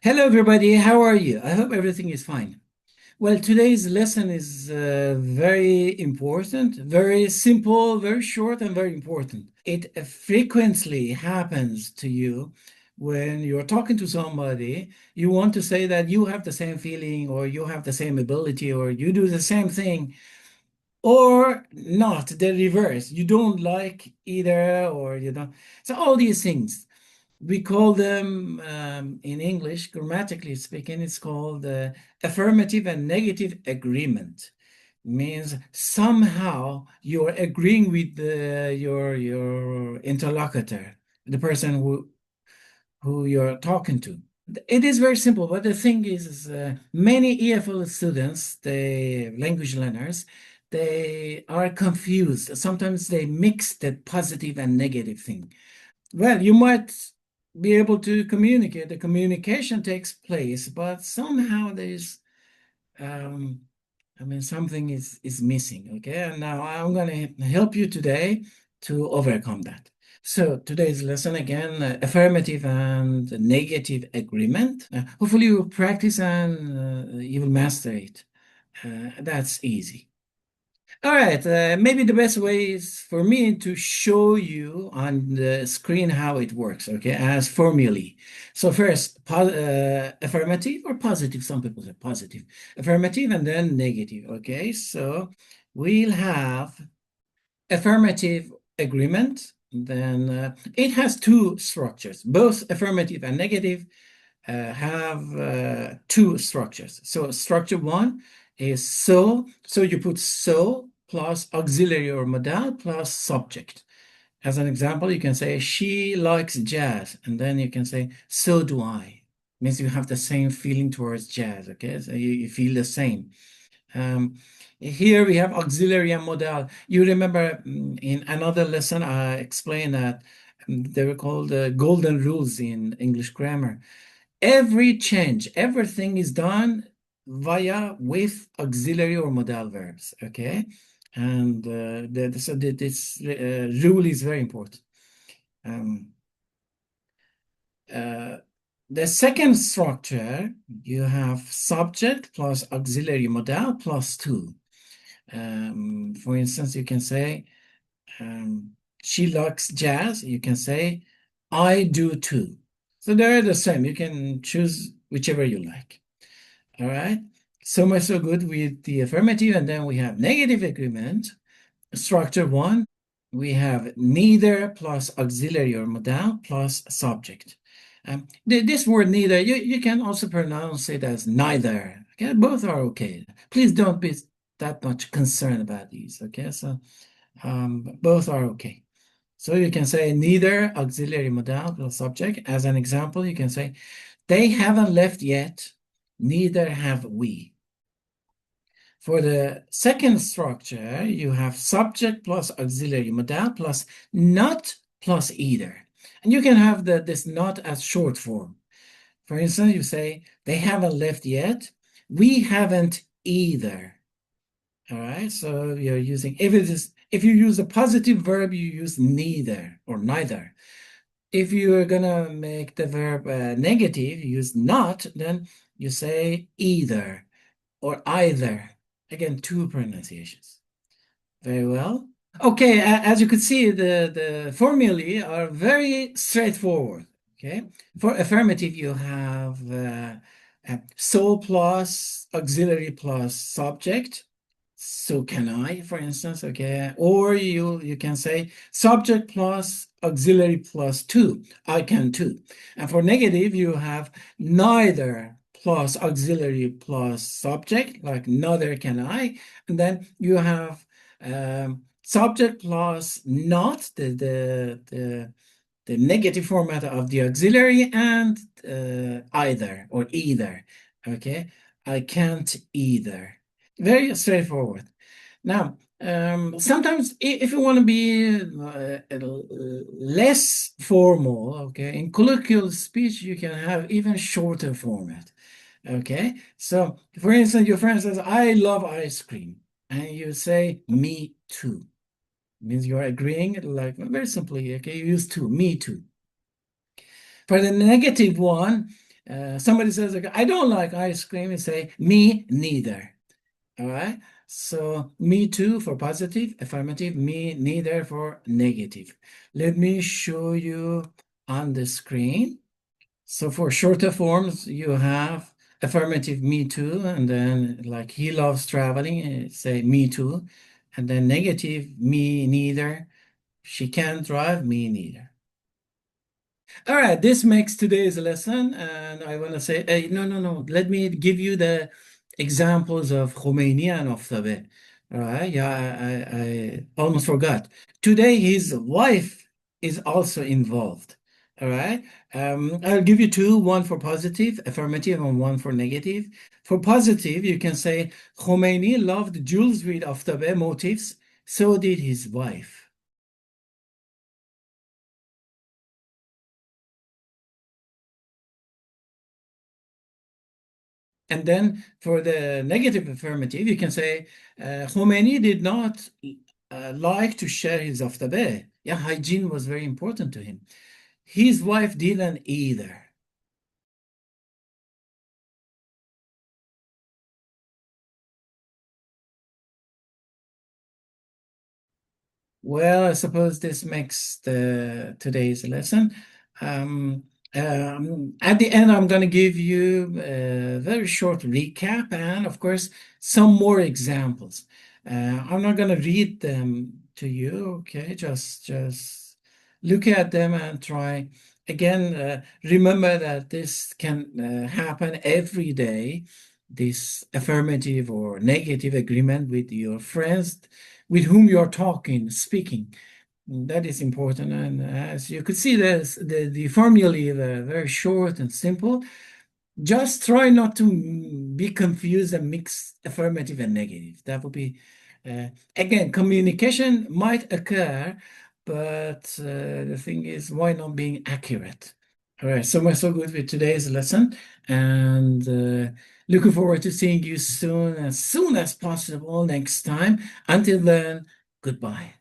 Hello, everybody. How are you? I hope everything is fine. Well, today's lesson is very important, very simple, very short, and very important. It frequently happens to you when you're talking to somebody, you want to say that you have the same feeling, or you have the same ability, or you do the same thing, or not, the reverse. You don't like either, or you don't. So, all these things. We call them, in English, grammatically speaking, it's called affirmative and negative agreement. Means somehow you're agreeing with your interlocutor, the person who you're talking to. It is very simple, but the thing is many EFL students, the language learners, they are confused. Sometimes they mix the positive and negative thing. Well, you might be able to communicate. The communication takes place, but somehow there's, um, something is missing. Okay, and now I'm going to help you today to overcome that. So today's lesson again, affirmative and negative agreement. Hopefully you will practice and you will master it. That's easy. All right, maybe the best way is for me to show you on the screen how it works, okay, as formulae. So first, affirmative or positive, some people say positive, affirmative and then negative, okay? So we'll have affirmative agreement, then it has two structures, both affirmative and negative have two structures. So structure one is so you put so plus auxiliary or modal plus subject. As an example, you can say she likes jazz, and then you can say so do I. Means you have the same feeling towards jazz, okay? So you feel the same. Um, Here we have auxiliary and modal. You remember in another lesson I explained that they were called golden rules in English grammar. Every change, everything is done via with auxiliary or modal verbs, okay? And this rule is very important. Um, uh, the second structure, you have subject plus auxiliary modal plus two. For instance, you can say, um, she likes jazz. You can say, I do too. So they're the same. You can choose whichever you like. All right. So much so good with the affirmative. And then we have negative agreement. Structure one, we have neither plus auxiliary or modal plus subject. This word neither, you can also pronounce it as neither. Okay, both are okay. Please don't be that much concerned about these. Okay, so both are okay. So you can say neither auxiliary modal plus subject. As an example, you can say they haven't left yet, neither have we. For the second structure, you have subject plus auxiliary modal plus not plus either. And you can have this not as short form. For instance, you say, they haven't left yet. We haven't either. All right. So you're using, if you use a positive verb, you use neither or neither. If you are gonna make the verb negative, you use not, then you say either or either. Again, two pronunciations. Very well. Okay, as you could see, the formulae are very straightforward. Okay, for affirmative, you have so plus auxiliary plus subject. So can I, for instance, okay, or you can say subject plus auxiliary plus two. I can too. And for negative, you have neither plus auxiliary plus subject, like neither can I, and then you have subject plus not the negative format of the auxiliary and either or either. Okay, I can't either. Very straightforward. Now, sometimes if you want to be less formal, okay, in colloquial speech, you can have even shorter format. Okay, so for instance, your friend says, I love ice cream. And you say, me too. Means you're agreeing, like very simply, okay, you use to, me too. For the negative one, Somebody says, like, I don't like ice cream, you say, me neither. All right. So me too for positive, affirmative, me neither for negative. Let me show you on the screen. So for shorter forms, you have affirmative me too, and then like he loves traveling, say me too, and then negative me neither. She can't drive, me neither. All right, this makes today's lesson, and I want to say, hey, no, no, no. Let me give you the examples of Khomeini and Aftabe. All right, yeah, I almost forgot. Today, his wife is also involved. All right, I'll give you two, one for positive, affirmative, and one for negative. For positive, you can say Khomeini loved Jules with Aftabe motifs, so did his wife. And then for the negative affirmative, you can say Khomeini did not like to share his aftabeh. Yeah, hygiene was very important to him. His wife didn't either. Well, I suppose this makes the today's lesson. Um, at the end, I'm going to give you a very short recap and, of course, some more examples. I'm not going to read them to you. Okay, just look at them and try. Again, remember that this can happen every day. This affirmative or negative agreement with your friends with whom you're talking, speaking. That is important. And as you could see, the formulae are very short and simple. Just try not to be confused and mix affirmative and negative. That would be, again, communication might occur, but the thing is, why not being accurate? All right, so much so good with today's lesson, and looking forward to seeing you soon as possible next time. Until then, goodbye.